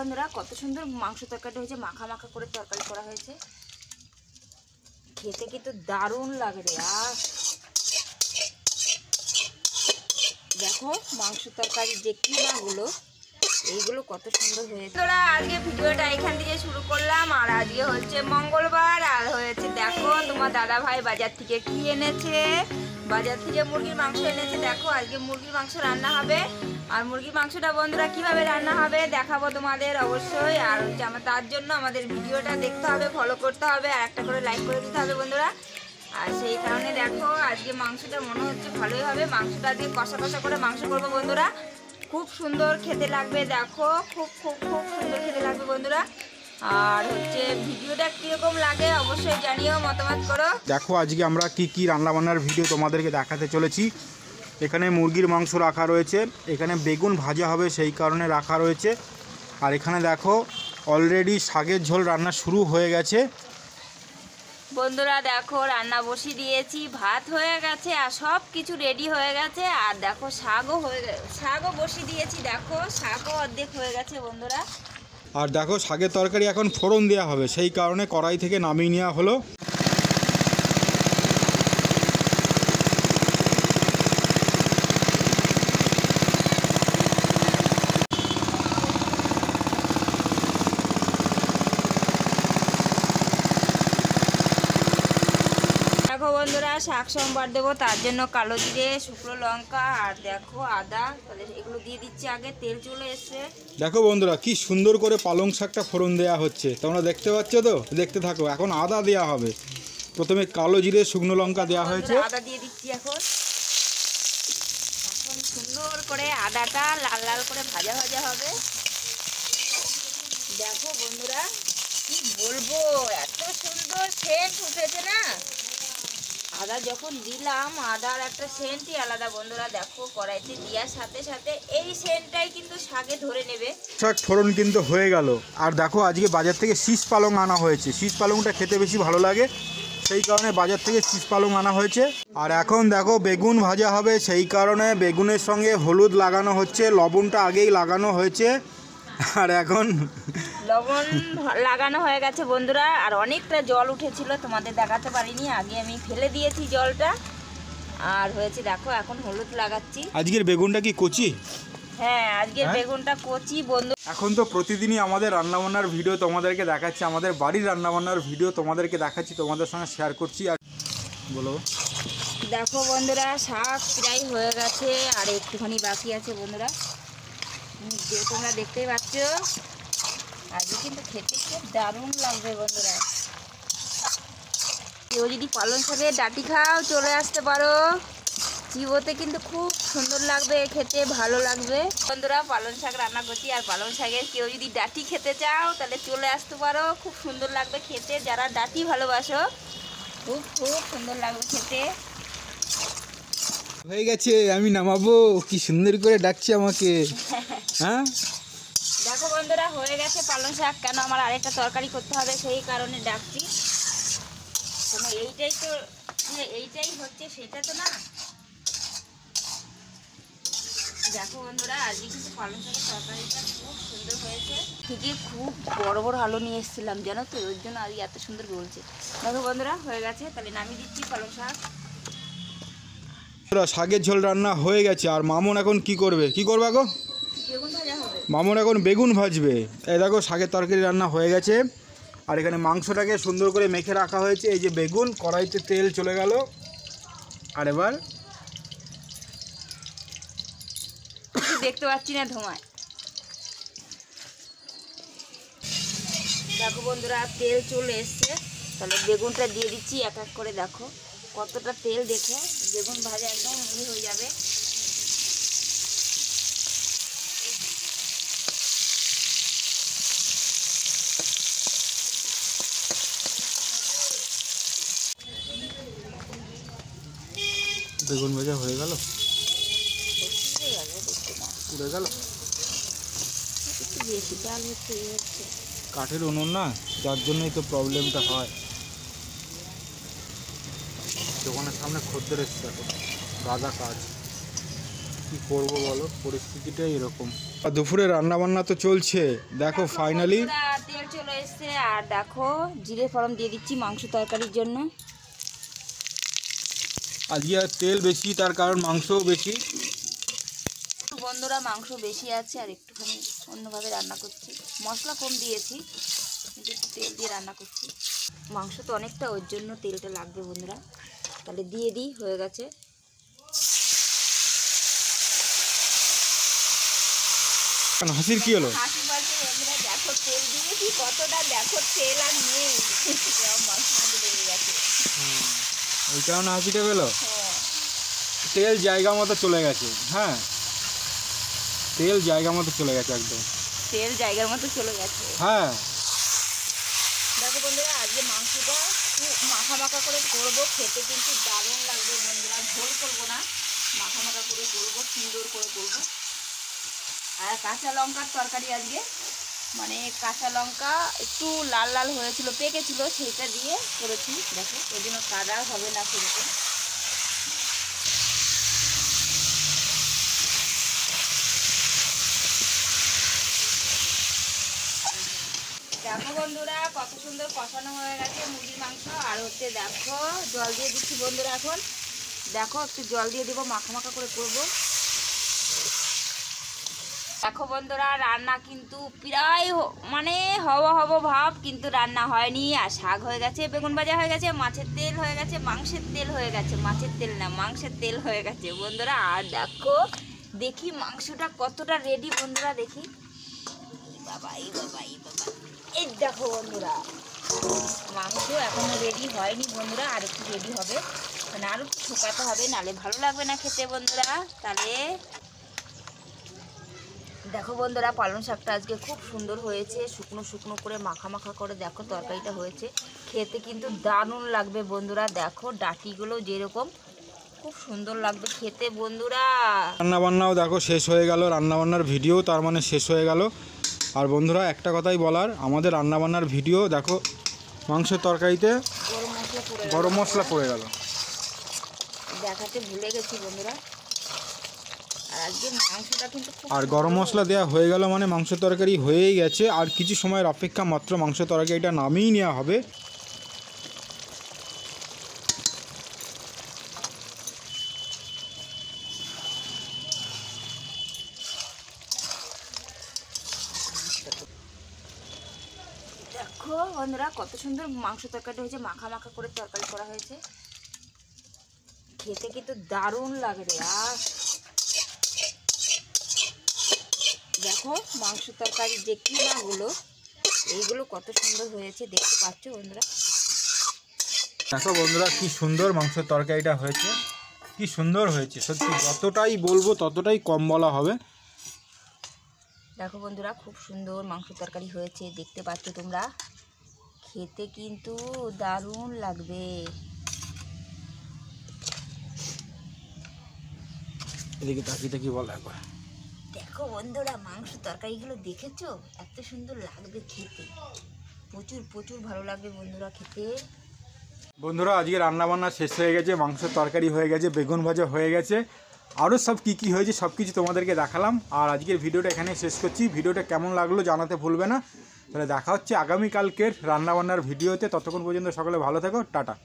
বন্ধুরা কত সুন্দর মাংস তরকারিটা হয়েছে, মাখা মাখা করে তরকারি করা হয়েছে, খেতে কিন্তু দারুণ লাগে রে। আর দেখো মাংস তরকারি যে কিনাগুলো এইগুলো কত সুন্দর হয়েছে। তোরা আজকে ভিডিওটা এখান থেকে শুরু করলাম। আর আজকে হচ্ছে মঙ্গলবার, আর হয়েছে দেখো তোমার দাদা ভাই বাজার থেকে কি এনেছে, বাজার থেকে মুরগির মাংস এনেছে। দেখো আজকে মুরগির মাংস রান্না হবে। আর মুরগির মাংসটা বন্ধুরা কিভাবে রান্না হবে দেখাবো তোমাদের অবশ্যই। আর হচ্ছে তার জন্য আমাদের ভিডিওটা দেখতে হবে, ফলো করতে হবে, আর একটা করে লাইক করে দিতে হবে বন্ধুরা। আর সেই কারণে দেখো আজকে মাংসটা মনে হচ্ছে ভালোই হবে। মাংসটা আজকে কষা কষা করে মাংস করবো বন্ধুরা, খুব সুন্দর খেতে লাগবে। দেখো খুব খুব খুব সুন্দর খেতে লাগবে বন্ধুরা। আর হচ্ছে ভিডিওটা কিরকম লাগে অবশ্যই জানিও, মতামত করো। দেখো আজকে আমরা কি রান্না বান্নার ভিডিও তোমাদেরকে দেখাতে চলেছি। এখানে মুরগির মাংস রাখা রয়েছে, এখানে বেগুন ভাজা হবে সেই কারণে রাখা রয়েছে। আর এখানে দেখো অলরেডি শাকের ঝোল রান্না শুরু হয়ে গেছে বন্ধুরা। দেখো রান্না বসিয়ে দিয়েছি, ভাত হয়ে গেছে আর সব কিছু রেডি হয়ে গেছে। আর দেখো শাকও বসিয়ে দিয়েছি, দেখো শাকও অর্ধেক হয়ে গেছে বন্ধুরা। আর দেখো শাকের তরকারি এখন ফোড়ন দেওয়া হবে, সেই কারণে কড়াই থেকে নামিয়ে নেওয়া হলো। বন্ধুরা শাক সম্বার দেবো, তার জন্য কালো জিরে, শুকনো লঙ্কা আর দেখো আদা, তাহলে এগুলো দিয়ে দিচ্ছি। আগে তেল চলে এসছে। দেখো বন্ধুরা কি সুন্দর করে পালং শাকটা ফোড়ন দেওয়া হচ্ছে, তোমরা দেখতে পাচ্ছ তো, দেখতে থাকো। এখন আদা দেওয়া হবে, প্রথমে কালো জিরে শুকনো লঙ্কা দেওয়া হয়েছে, আদা দিয়ে দিচ্ছি। এখন সুন্দর করে আদাটা লাল লাল করে ভাজা ভাজা হবে। দেখো বন্ধুরা কি বলবো, এত সুন্দর সেন্ট উঠেছে না। আদা যখন দিলাম, আদার একটা সেন্টই আলাদা বন্ধুরা। দেখো কড়াইতে দেওয়ার সাথে সাথে এই সেন্টটাই কিন্তু শাকে ধরে নেবে। শাক ফোড়ন কিন্তু হয়ে গেল। আর দেখো আজকে বাজার থেকে শীষ পালং আনা হয়েছে, শীষ পালংটা খেতে বেশি ভালো লাগে, সেই কারণে বাজার থেকে শীষ পালং আনা হয়েছে। আর এখন দেখো বেগুন ভাজা হবে, সেই কারণে বেগুনের সঙ্গে হলুদ লাগানো হচ্ছে, লবণটা আগেই লাগানো হয়েছে। আর এখন লবণ লাগানো হয়ে গেছে বন্ধুরা। আর অনেকটা জল উঠেছিল, তোমাদের দেখাতে পারিনি, আগে আমি ফেলে দিয়েছি জলটা। আর হয়েছে দেখো এখন হলুদ লাগাচ্ছি। আজকের বেগুনটা কি কচি? হ্যাঁ আজকের বেগুনটা কচি বন্ধু। এখন তো প্রতিদিনই আমাদের রান্নাবান্নার ভিডিও তোমাদেরকে দেখাচ্ছি, আমাদের বাড়ির রান্নাবান্নার ভিডিও তোমাদেরকে দেখাচ্ছি, তোমাদের সঙ্গে শেয়ার করছি। আর বলো দেখো বন্ধুরা শাক প্রায় হয়ে গেছে, আর একটুখানি বাকি আছে বন্ধুরা, তোমরা দেখতেই পাচ্ছ। আজকে কিন্তু খেতে খুব দারুণ লাগবে বন্ধুরা। কেউ যদি পালং শাকের ডাঁটি খাও চলে আসতে পারো, চিবোতে কিন্তু খুব সুন্দর লাগবে, খেতে ভালো লাগবে বন্ধুরা। পালং শাক রান্না করছি, আর পালং শাকের কেউ যদি ডাঁটি খেতে চাও তাহলে চলে আসতে পারো, খুব সুন্দর লাগবে খেতে। যারা ডাঁটি ভালোবাসো খুব খুব সুন্দর লাগবে খেতে। হয়ে গেছে, আমি নামাবো, কি সুন্দর করে ডাকছে আমাকে। হ্যাঁ দেখো বন্ধুরা হয়ে গেছে পালং শাক। কেন আমার আরেকটা তরকারি করতে হবে, সেই কারণে ডাকছি। এইটাই তো, এইটাই হচ্ছে সেটা তো না। দেখো বন্ধুরা আজকে কিন্তু পালং শাকের তরকারিটা খুব সুন্দর হয়েছে। ঠিকই খুব বড় বড় আলু নিয়ে এসেছিলাম জানো তো, ওই জন্য আজকে এত সুন্দর বলছে। দেখো বন্ধুরা হয়ে গেছে, তাহলে নামিয়ে দিচ্ছি পালং শাক। শাকের ঝোল রান্না হয়ে গেছে। আর মামন এখন কি করবে, কি করবে গো? বেগুন ভাজা হবে। মামন এখন বেগুন ভাজবে। এই দেখো শাকের তরকারি রান্না হয়ে গেছে। আর এখানে মাংসটাকে সুন্দর করে মেখে রাখা হয়েছে। এই যে বেগুন, কড়াইতে তেল চলে গেল। আর এবার দেখতে পাচ্ছি না ধোঁয়ায়। দেখো বন্ধুরা তেল চলে এসছে, তাহলে বেগুনটা দিয়ে দিচ্ছি এক এক করে। দেখো কতটা তেল, দেখো বেগুন ভাজা একদম মনে হয়ে যাবে। বেগুন ভাজা হয়ে গেল, উড়ে গেল। বেশি চাল হচ্ছে, কাঠের উনুন না, যার জন্যই তো প্রবলেমটা হয়। দোকানের সামনে খদ্দের এসছে, এখন গাদা কাজ। কি করব বলো, পরিস্থিতিটাই এরকম। আর দুপুরে রান্না বান্না তো চলছে, দেখো ফাইনালি তেল চলে এসছে। আর দেখো জিরে ফোড়ন দিয়ে দিচ্ছি মাংস তরকারির জন্য। আজকে আর তেল বেশি, তার কারণ মাংসও বেশি। বন্ধুরা মাংস বেশি আছে আর একটুখানি অন্যভাবে রান্না করছি, মশলা কম দিয়েছি কিন্তু একটু তেল দিয়ে রান্না করছি। মাংস তো অনেকটা, ওর জন্য তেলটা লাগবে বন্ধুরা। তাহলে দিয়ে দিই, হয়ে গেছে। হাসির কি হলো? হাসি পাচ্ছে বন্ধুরা, দেখো তেল দিয়েছি কতটা, দেখো তেল আর নেই, মাংস মধ্যে লেগে গেছে। ওই কারণে হাসিটা পেলো। হ্যাঁ, তেল জায়গা মতো চলে গেছে। হ্যাঁ, তেল জায়গা মতো চলে গেছে একদম, তেল জায়গার মতো চলে গেছে। হ্যাঁ। দেখো বন্ধুরা আজকে মাংসটা খুব মাখা মাখা করে করবো, খেতে কিন্তু দারুণ লাগবে বন্ধুরা। ঝোল করবো না, মাখা মাখা করে করবো, সুন্দর করে করবো। আর কাঁচা লঙ্কার তরকারি আজকে, মানে কাঁচা লঙ্কা একটু লাল লাল হয়েছিল, পেকেছিল, সেইটা দিয়ে করেছি। দেখো ওই জন্য কাদা হবে না সেরকম। দেখো বন্ধুরা কত সুন্দর কষানো হয়ে গেছে মুরগির মাংস। আর হচ্ছে দেখো জল দিয়ে দিচ্ছি বন্ধুরা। এখন দেখো একটু জল দিয়ে দেবো, মাখা মাখা করে করবো। দেখো বন্ধুরা রান্না কিন্তু প্রায় মানে হব ভাব, কিন্তু রান্না হয়নি। আর শাক হয়ে গেছে, বেগুন ভাজা হয়ে গেছে, মাছের তেল হয়ে গেছে, মাংসের তেল হয়ে গেছে, মাছের তেল না মাংসের তেল হয়ে গেছে বন্ধুরা। আর দেখো দেখি মাংসটা কতটা রেডি বন্ধুরা, দেখি। বাবা এই বাবা এই বাবা, এই দেখো বন্ধুরা মাংস এখনো রেডি হয়নি বন্ধুরা, আর একটু রেডি হবে, মানে আরও শুকাতে হবে, নালে ভালো লাগবে না খেতে বন্ধুরা। তাহলে দেখো বন্ধুরা পালং শাকটা আজকে খুব সুন্দর হয়েছে, শুকনো শুকনো করে মাখা মাখা করে দেখো তরকারিটা হয়েছে, খেতে কিন্তু দারুণ লাগবে বন্ধুরা। দেখো ডাটিগুলো যেরকম খুব সুন্দর লাগবে খেতে বন্ধুরা। রান্নাবান্নাও দেখো শেষ হয়ে গেল, রান্নাবান্নার ভিডিও তার মানে শেষ হয়ে গেল। আর বন্ধুরা একটা কথাই বলার, আমাদের রান্নাবান্নার ভিডিও দেখো, মাংসের তরকারিতে গরম মশলা পড়ে গেল, দেখাতে ভুলে গেছি বন্ধুরা। আর আজকে মাংসটা কিন্তু আর গরম মশলা দেওয়া হয়ে গেল মানে মাংস তরকারি হয়েই গেছে। আর কিছু সময়ের অপেক্ষা মাত্র, মাংস তরকারিটা নামিয়ে নেওয়া হবে। দেখো বন্ধুরা কত সুন্দর মাংস তরকারিটা হয়েছে, মাখা মাখা করে তরকারি করা হয়েছে, খেতে কিন্তু দারুণ লাগবে। আর দেখো মাংস তরকারির যে কিমাগুলো, এইগুলো কত সুন্দর হয়েছে দেখতে পাচ্ছ বন্ধুরা। দেখো বন্ধুরা কি সুন্দর মাংস তরকারিটা হয়েছে, কি সুন্দর হয়েছে সত্যি, যতটাই বলবো ততটাই কম বলা হবে। দেখো বন্ধুরা খুব সুন্দর মাংস তরকারি হয়েছে দেখতে পাচ্ছ তোমরা, খেতে কিন্তু দারুণ লাগবে। এদিকে তাকিয়ে কি বলা একবার। দেখো বন্ধুরা মাংস তরকারিগুলো দেখেছো, এত সুন্দর লাগবে খেতে, প্রচুর প্রচুর ভালো লাগবে বন্ধুরা খেতে। বন্ধুরা আজকে রান্নাবান্না শেষ হয়ে গেছে, মাংসের তরকারি হয়ে গেছে, বেগুন ভাজা হয়ে গেছে, আরও সব কী হয়েছে সব কিছু তোমাদেরকে দেখালাম। আর আজকের ভিডিওটা এখানে শেষ করছি। ভিডিওটা কেমন লাগলো জানাতে ভুলবে না। তাহলে দেখা হচ্ছে আগামীকালকের রান্নাবান্নার ভিডিওতে। ততক্ষণ পর্যন্ত সকলে ভালো থেকো, টাটা।